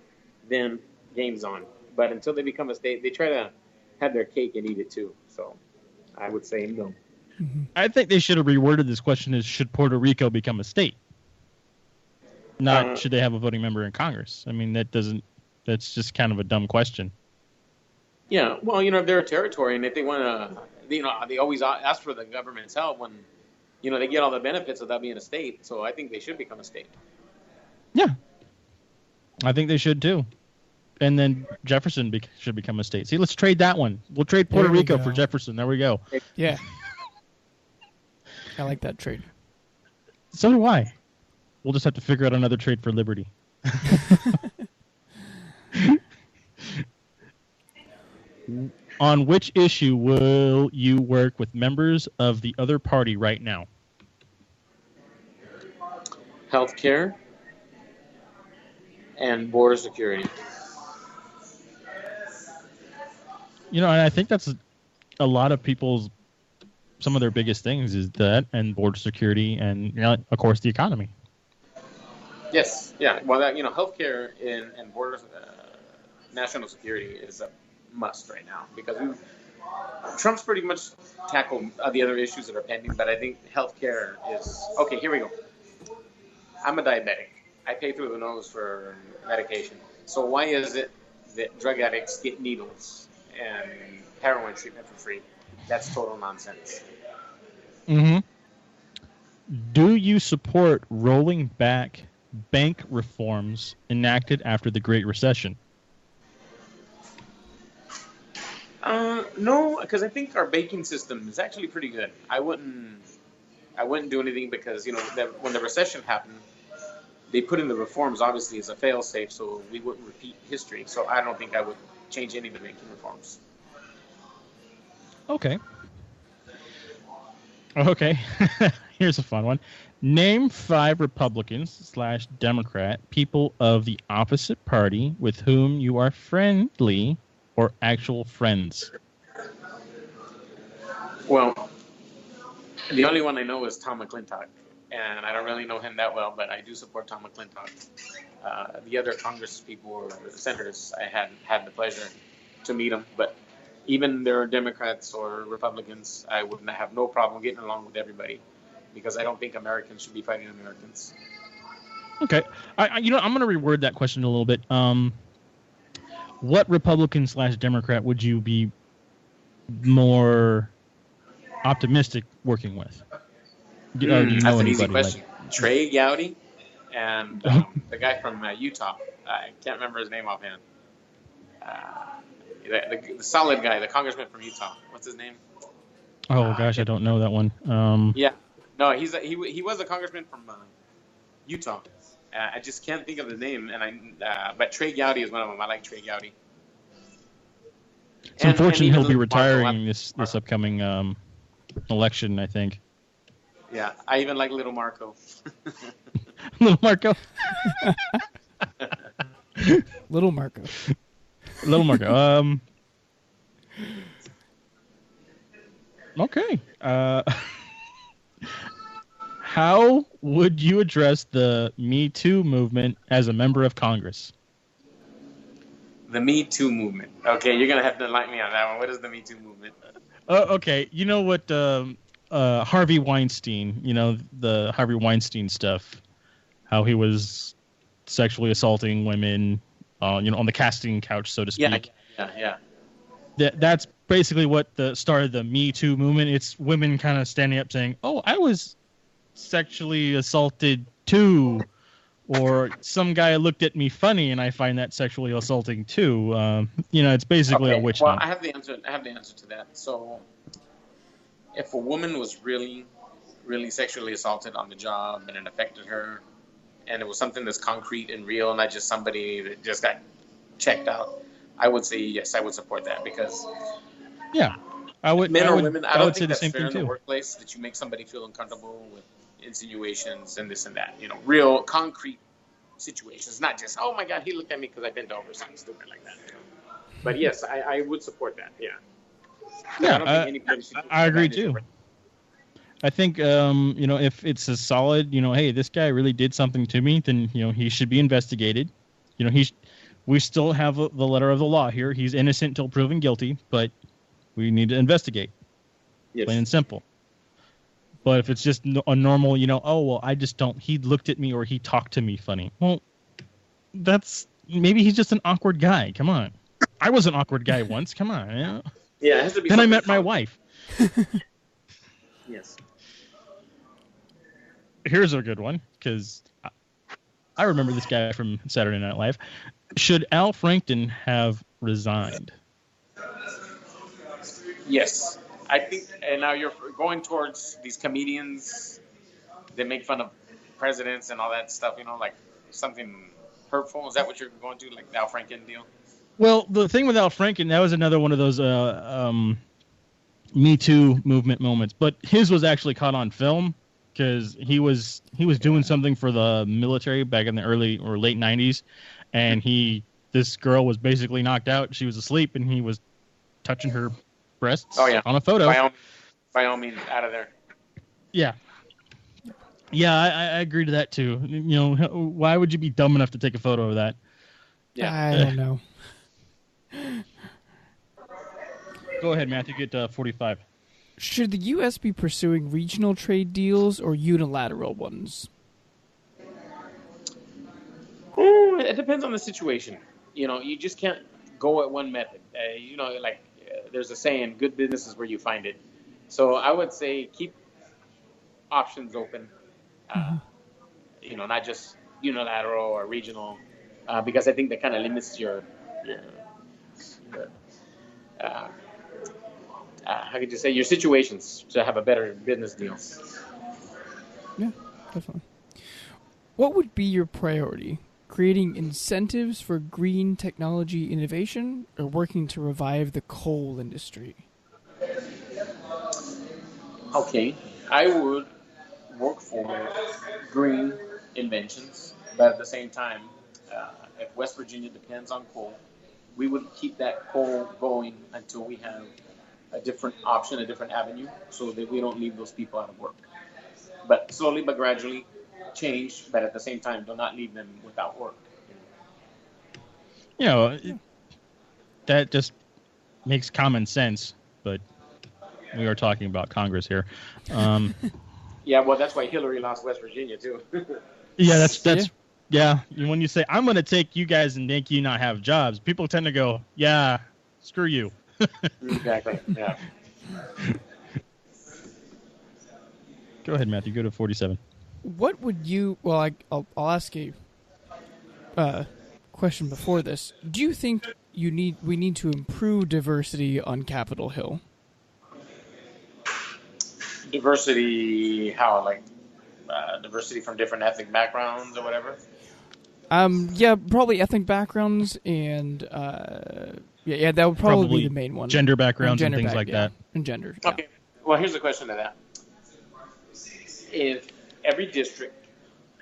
then game's on. But until they become a state, they try to have their cake and eat it too. So I would say no. Mm-hmm. I think they should have reworded this question as, should Puerto Rico become a state? Not should they have a voting member in Congress? I mean, that's just kind of a dumb question. Yeah, well, if they're a territory and if they want to, they always ask for the government's help when, they get all the benefits without being a state. So I think they should become a state. Yeah, I think they should too. And then Jefferson should become a state. See, let's trade that one. We'll trade Puerto Rico for Jefferson. There we go. Yeah. I like that trade. So do I. We'll just have to figure out another trade for liberty. On which issue will you work with members of the other party right now? Healthcare and border security. And I think that's a lot of people's, some of their biggest things is that, and border security, and of course the economy. Yes, yeah. Well, that healthcare and border national security is a must right now because Trump's pretty much tackled the other issues that are pending, but I think healthcare is okay. Here we go. I'm a diabetic. I pay through the nose for medication. So why is it that drug addicts get needles and heroin treatment for free? That's total nonsense. Mm-hmm. Do you support rolling back bank reforms enacted after the Great Recession? No, because I think our banking system is actually pretty good. I wouldn't do anything because when the recession happened, they put in the reforms obviously as a fail-safe, so we wouldn't repeat history. So I don't think I would change any of the banking reforms. Okay. Here's a fun one. Name 5 Republicans/Democrat people of the opposite party with whom you are friendly or actual friends. Well, the only one I know is Tom McClintock, and I don't really know him that well, but I do support Tom McClintock. The other Congress people or senators, I had the pleasure to meet them, but even there are Democrats or Republicans, I would have no problem getting along with everybody because I don't think Americans should be fighting Americans. Okay. I'm going to reword that question a little bit. What Republican/Democrat would you be more optimistic working with? Do you know That's an anybody easy question. like? Trey Gowdy and the guy from Utah. I can't remember his name offhand. The solid guy, the congressman from Utah. What's his name? Oh gosh, I don't know that one. Yeah, no, he was a congressman from Utah. I just can't think of the name, but Trey Gowdy is one of them. I like Trey Gowdy. It's unfortunate he'll be retiring this upcoming election, I think. Yeah, I even like Little Marco. Little Marco. Little Marco. Little Marco. Okay. How would you address the Me Too movement as a member of Congress? The Me Too movement. Okay, you're gonna have to enlighten me on that one. What is the Me Too movement? Okay, you know what? Harvey Weinstein. You know the Harvey Weinstein stuff. How he was sexually assaulting women. On the casting couch, so to speak. Yeah. That's basically what started the Me Too movement. It's women kind of standing up saying, "Oh, I was sexually assaulted too," or "Some guy looked at me funny, and I find that sexually assaulting too." It's basically a witch hunt. I have the answer. To that. So, if a woman was really, really sexually assaulted on the job and it affected her, and it was something that's concrete and real, not just somebody that just got checked out, I would say yes, I would support that because I would. Men or women, I don't say think the that's same fair thing in the too. workplace that you make somebody feel uncomfortable with insinuations and this and that. Real concrete situations, not just oh my God, he looked at me because I bent over, something stupid like that. But yes, I would support that. Yeah. Yeah, I don't think anybody should I agree too. I think, if it's a solid, hey, this guy really did something to me, then, he should be investigated. We still have the letter of the law here. He's innocent till proven guilty, but we need to investigate. Yes. Plain and simple. But if it's just a normal, I just don't, he looked at me or he talked to me funny. Well, maybe he's just an awkward guy. Come on. I was an awkward guy once. Come on. Yeah, it has to be. Then I met my wife. Yes. Here's a good one, because I remember this guy from Saturday Night Live. Should Al Franken have resigned? Yes. I think, and now you're going towards these comedians that make fun of presidents and all that stuff, like something hurtful. Is that what you're going to, like the Al Franken deal? Well, the thing with Al Franken, that was another one of those Me Too movement moments. But his was actually caught on film, because he was doing something for the military back in the early or late 90s, and this girl was basically knocked out. She was asleep, and he was touching her breasts on a photo. By all means, out of there. Yeah. Yeah, I agree to that too. Why would you be dumb enough to take a photo of that? Yeah, I don't know. Go ahead, Matthew. Get 45. Should the U.S. be pursuing regional trade deals or unilateral ones? It depends on the situation. You just can't go at one method. There's a saying, good business is where you find it. So I would say keep options open. Not just unilateral or regional, because I think that kind of limits your how could you say, your situations to have a better business deal. Yeah, definitely. What would be your priority? Creating incentives for green technology innovation or working to revive the coal industry? Okay, I would work for green inventions, but at the same time, if West Virginia depends on coal, we would keep that coal going until we have a different option, a different avenue, so that we don't leave those people out of work. But slowly but gradually change, but at the same time, do not leave them without work. That just makes common sense, but we are talking about Congress here. Yeah, well, that's why Hillary lost West Virginia, too. Yeah, that's when you say, I'm going to take you guys and make you not have jobs, people tend to go, yeah, screw you. Exactly. Yeah. Go ahead, Matthew. Go to 47. What would you? Well, I'll ask a question before this. Do you think we need to improve diversity on Capitol Hill? Diversity, how? Like diversity from different ethnic backgrounds or whatever? Yeah, probably ethnic backgrounds and yeah, that would probably be the main one. Gender backgrounds and things like that. And gender. Okay. Well, here's the question to that. If every district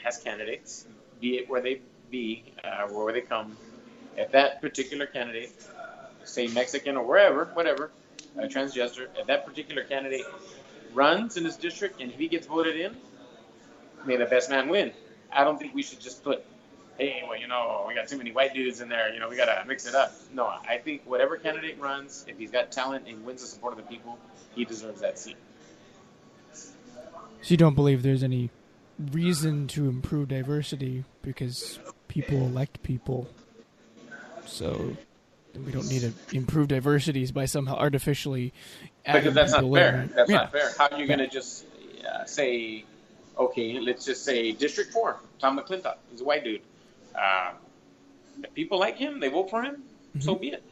has candidates, be it where they be, where they come, if that particular candidate, say Mexican or wherever, whatever, transgender, if that particular candidate runs in this district and if he gets voted in, may the best man win. I don't think we should just put, hey, well, we got too many white dudes in there, we got to mix it up. No, I think whatever candidate runs, if he's got talent and wins the support of the people, he deserves that seat. So you don't believe there's any reason to improve diversity because people elect people, so we don't need to improve diversities by somehow artificially adding because that's not fair. in. That's not fair. How are you going to just say, okay, let's just say District 4, Tom McClintock, he's a white dude. If people like him, they vote for him, so be it.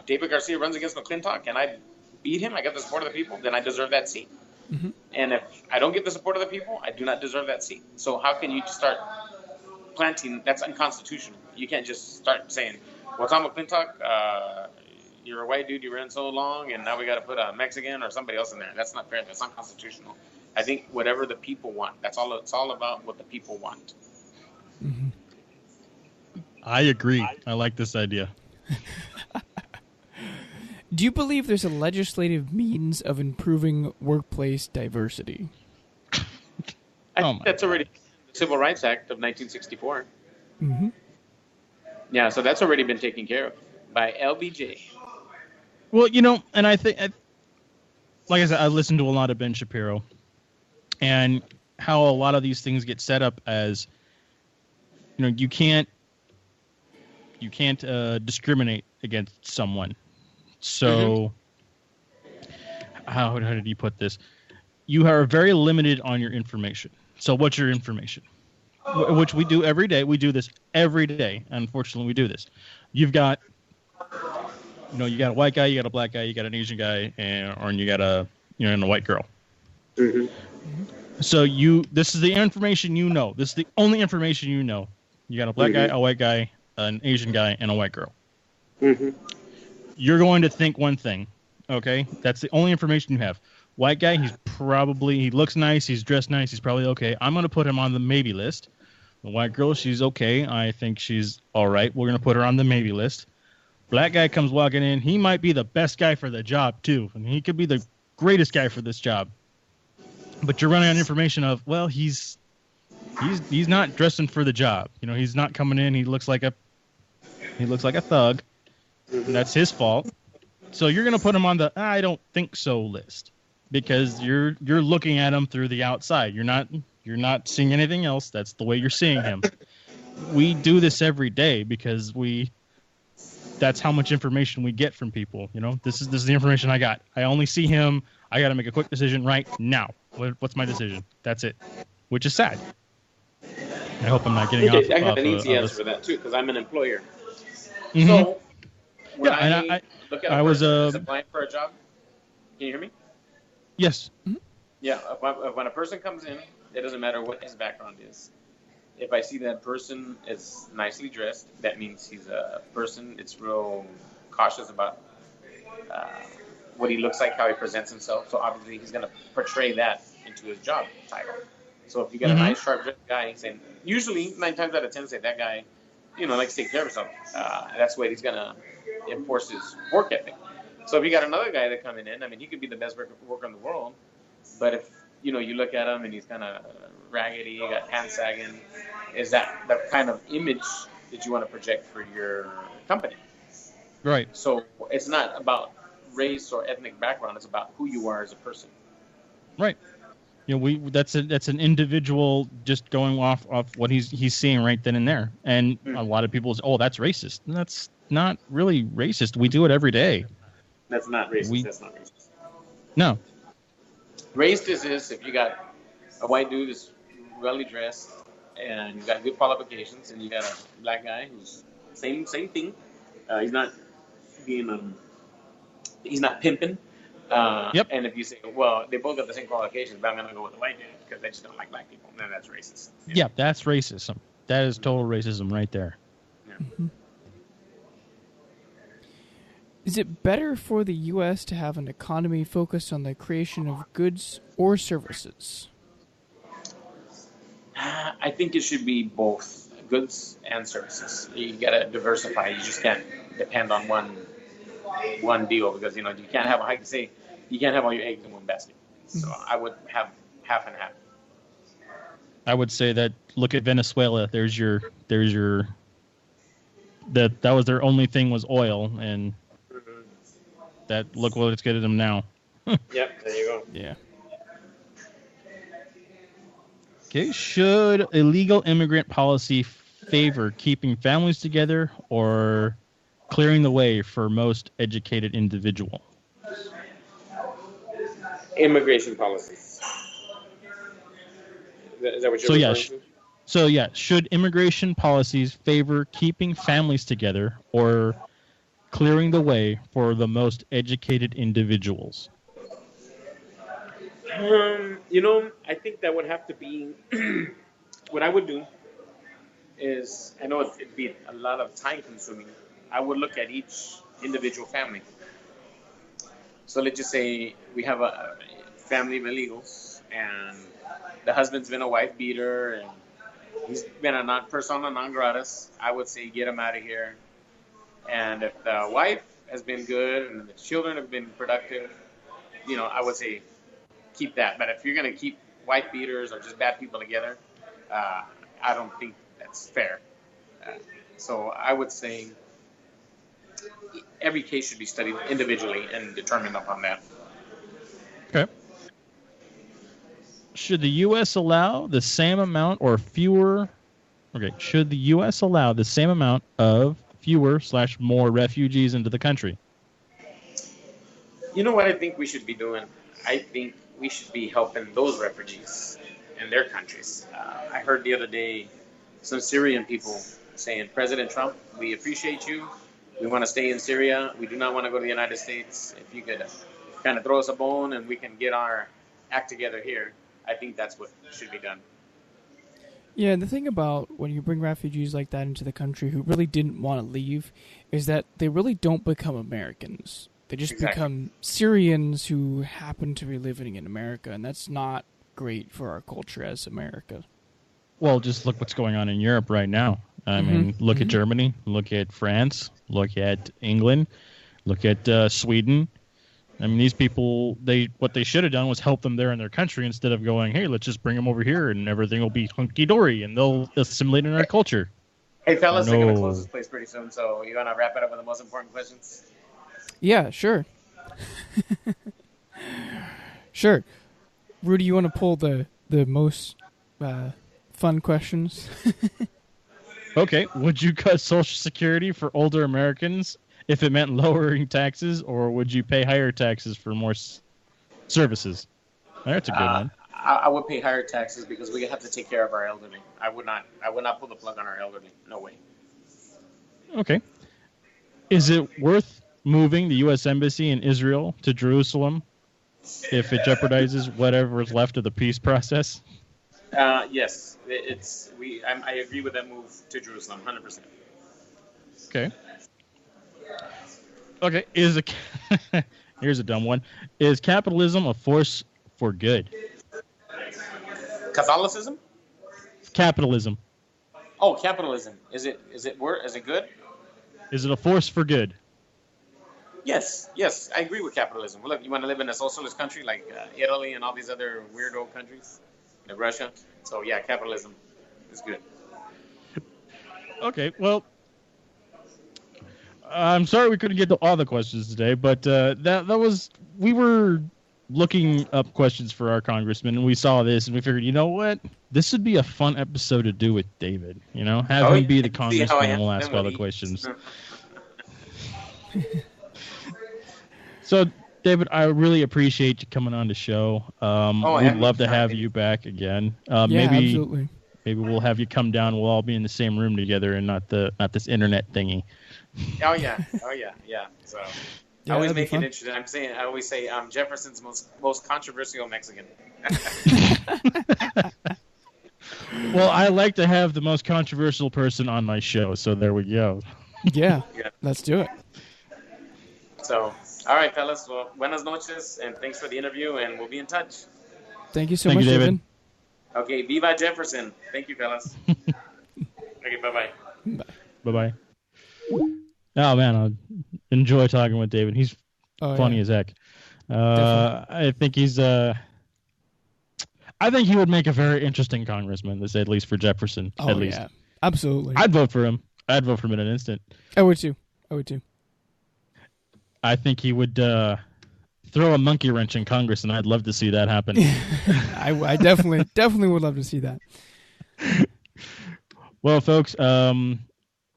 David Garcia runs against McClintock and I beat him, I get the support of the people, then I deserve that seat. And if I don't get the support of the people, I do not deserve that seat. So how can you just start planting? That's unconstitutional. You can't just start saying, well, Tom McClintock, you're a white dude, you ran so long, and now we got to put a Mexican or somebody else in there. That's not fair. That's unconstitutional. I think whatever the people want, it's all about what the people want. I agree. I like this idea. Do you believe there's a legislative means of improving workplace diversity? I think that's already the Civil Rights Act of 1964. Yeah, so that's already been taken care of by LBJ. Well, and I think, like I said, I listened to a lot of Ben Shapiro and how a lot of these things get set up as, you can't discriminate against someone. So, how did he put this? You are very limited on your information. So, what's your information? Which we do every day. We do this every day. Unfortunately, we do this. You've got, you got a white guy, you got a black guy, you got an Asian guy, or you got a white girl. So this is the information you know. This is the only information you know. You got a black guy, a white guy, an Asian guy, and a white girl. You're going to think one thing, okay? That's the only information you have. White guy, he looks nice, he's dressed nice, he's probably okay. I'm going to put him on the maybe list. The white girl, she's okay. I think she's all right. We're going to put her on the maybe list. Black guy comes walking in. He might be the best guy for the job, too. I mean, he could be the greatest guy for this job. But you're running on information of, well, he's not dressing for the job. He's not coming in. He looks like a thug. And that's his fault. So you're going to put him on the I don't think so list because you're looking at him through the outside. You're not seeing anything else. That's the way you're seeing him. We do this every day because that's how much information we get from people. This is the information I got. I only see him. I got to make a quick decision right now. What's my decision? That's it. Which is sad. I hope I'm not getting off. I have an easy answer for that too because I'm an employer. Mm-hmm. So when I look at a person who's applying for a job, can you hear me? Yes. Yeah. When a person comes in, it doesn't matter what his background is. If I see that person is nicely dressed, that means he's a person that's real cautious about what he looks like, how he presents himself. So obviously he's going to portray that into his job title. So if you got a nice, sharp-dressed guy, saying usually 9 times out of 10 say that guy, likes to take care of himself. That's the way he's going to enforce his work ethic. So if you got another guy that coming in, I mean, he could be the best worker in the world, but if you look at him and he's kind of raggedy, got pants sagging, is that the kind of image that you want to project for your company? Right. So it's not about race or ethnic background; it's about who you are as a person. Right. That's an individual just going off what he's seeing right then and there, and a lot of people say, "Oh, that's racist." And that's not really racist. We do it every day. That's not racist. That's not racist. No. Racist is if you got a white dude who's well dressed and you got good qualifications, and you got a black guy who's same thing. He's not being he's not pimping. Yep. And if you say, well, they both got the same qualifications, but I'm going to go with the white dude because they just don't like black people, then that's racist. Yeah, that's racism. That is total racism right there. Yeah. Mm-hmm. Is it better for the U.S. to have an economy focused on the creation of goods or services? I think it should be both goods and services. You got to diversify. You just can't depend on one deal because you can't have you can't have all your eggs in one basket. So I would have half and half. I would say that look at Venezuela. There's your that was their only thing was oil, and that look what it's getting them now. Yep, there you go. Yeah. Okay, should illegal immigrant policy favor keeping families together or clearing the way for most educated individual? Immigration policies. Is that what you're referring to? So yeah, should immigration policies favor keeping families together or clearing the way for the most educated individuals? I think that would have to be what I would do is, I know it'd be a lot of time consuming. I would look at each individual family. So let's just say we have a family of illegals and the husband's been a wife beater and he's been a persona non gratis. I would say get him out of here. And if the wife has been good and the children have been productive, I would say keep that. But if you're going to keep wife beaters or just bad people together, I don't think that's fair. So I would say every case should be studied individually and determined upon that. Okay. Should the U.S. allow the same amount or fewer? Okay. Should the U.S. allow the same amount of fewer/more refugees into the country? You know what I think we should be doing? I think we should be helping those refugees in their countries. I heard the other day some Syrian people saying, President Trump, we appreciate you. We want to stay in Syria. We do not want to go to the United States. If you could kind of throw us a bone and we can get our act together here, I think that's what should be done. Yeah, the thing about when you bring refugees like that into the country who really didn't want to leave is that they really don't become Americans. They just become Syrians who happen to be living in America, and that's not great for our culture as America. Well, just look what's going on in Europe right now. I mean, look at Germany, look at France, look at England, look at Sweden. I mean, these people, what they should have done was help them there in their country instead of going, hey, let's just bring them over here and everything will be hunky-dory and they'll assimilate in our culture. Hey, fellas, they're going to close this place pretty soon, so you want to wrap it up with the most important questions? Yeah, sure. Sure. Rudy, you want to pull the most fun questions? Okay. Would you cut Social Security for older Americans if it meant lowering taxes, or would you pay higher taxes for more services? That's a good one. I would pay higher taxes because we have to take care of our elderly. I would not pull the plug on our elderly. No way. Okay. Is it worth moving the U.S. Embassy in Israel to Jerusalem if it jeopardizes whatever is left of the peace process? Yes, I agree with that move to Jerusalem, 100%. Okay. Okay. Here's a dumb one. Is capitalism a force for good? Catholicism? Capitalism. Oh, capitalism. Is it good? Is it a force for good? Yes, I agree with capitalism. Look, you want to live in a socialist country like Italy and all these other weirdo countries, like Russia. So yeah, capitalism is good. Okay, well, I'm sorry we couldn't get to all the questions today, but we were looking up questions for our congressman, and we saw this, and we figured, you know what, this would be a fun episode to do with David. Have him be the congressman, and we'll ask all the questions. So, David, I really appreciate you coming on the show. We'd love to have you back again. Absolutely. Maybe we'll have you come down. We'll all be in the same room together and not this internet thingy. Oh yeah. So Yeah, I always that'd be make fun. it interesting. I always say Jefferson's most controversial Mexican. Well, I like to have the most controversial person on my show, so there we go. Yeah, Yeah. let's do it. So, all right, fellas. Well, buenas noches, and thanks for the interview, and we'll be in touch. Thank you so Thank much, you, David. David. Okay, viva Jefferson. Thank you, fellas. Okay, bye-bye. Bye-bye. Oh, man, I enjoy talking with David. He's funny as heck. I think he's... I think he would make a very interesting congressman, to say at least for Jefferson. Oh, at least. yeah. Absolutely. I'd vote for him. I'd vote for him in an instant. I would too. I think he would throw a monkey wrench in Congress, and I'd love to see that happen. I definitely would love to see that. Well, folks,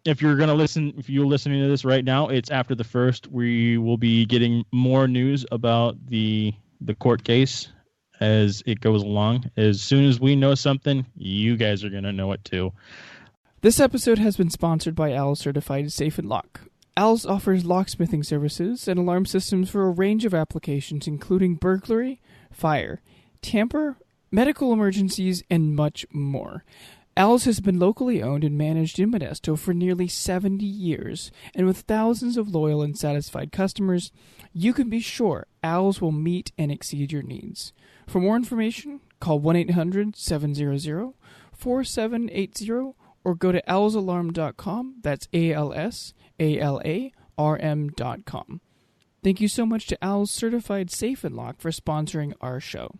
if you're listening to this right now, it's after the 1st. We will be getting more news about the court case as it goes along. As soon as we know something, you guys are going to know it too. This episode has been sponsored by Owls Certified Safe and Lock. Owls offers locksmithing services and alarm systems for a range of applications, including burglary, fire, tamper, medical emergencies, and much more. Owls has been locally owned and managed in Modesto for nearly 70 years, and with thousands of loyal and satisfied customers, you can be sure Owls will meet and exceed your needs. For more information, call 1-800-700-4780 or go to owlsalarm.com. That's ALSALARM.com. Thank you so much to Owls Certified Safe and Lock for sponsoring our show.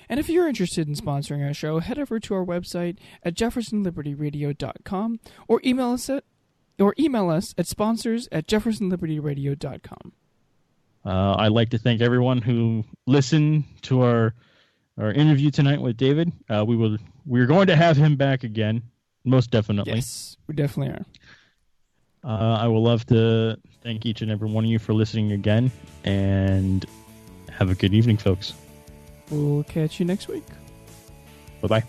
And if you're interested in sponsoring our show, head over to our website at jeffersonlibertyradio.com or email us at sponsors@jeffersonlibertyradio.com. I'd like to thank everyone who listened to our interview tonight with David. We're going to have him back again, most definitely. Yes, we definitely are. I would love to thank each and every one of you for listening again, and have a good evening, folks. We'll catch you next week. Bye-bye.